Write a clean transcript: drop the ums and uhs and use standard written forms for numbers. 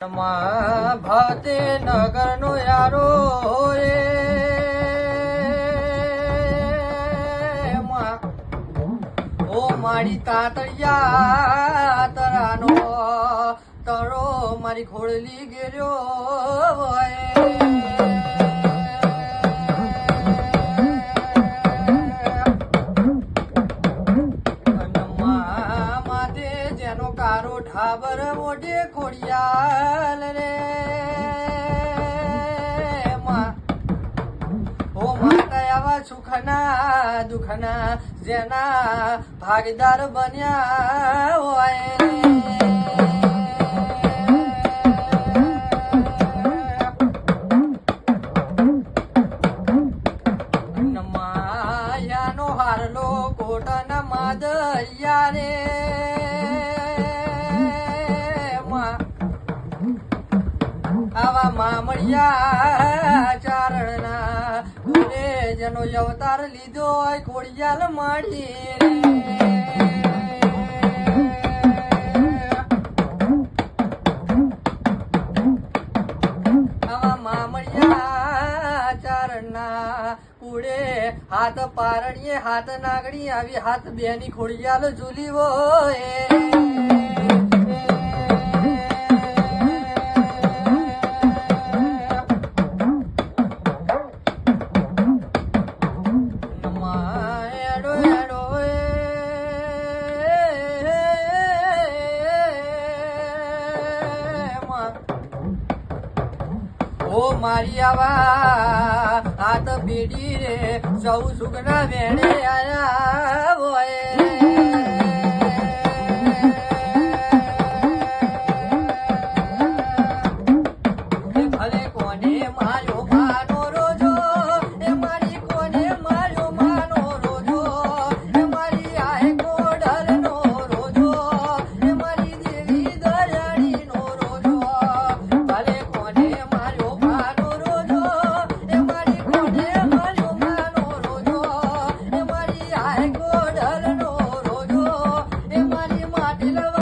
ભતે નગર નો યારો રે ઓ મારી તાતળિયા તરાનો તરો મારી ખોળલી ગેર્યો કારો ઠાબર મોઢે ખોડિયાલ રે ઓ માતા આવા સુખના દુખના જેના ભાગીદાર બન્યા હોય માયાનો હારલો કોટના માદરિયા રે આવા મામડિયા ચારણના ગુને જેનો અવતાર લીધો હોય ખોડિયાલ માડી આવા મામડિયા ચારણના કુડે હાથ પારણીએ હાથ નાગણી આવી હાથ બેની ખોડિયાલ ઝૂલી હોય ઓ મારી આવા હાથ પેઢી રે સૌ સુખના વેણે આયા હોય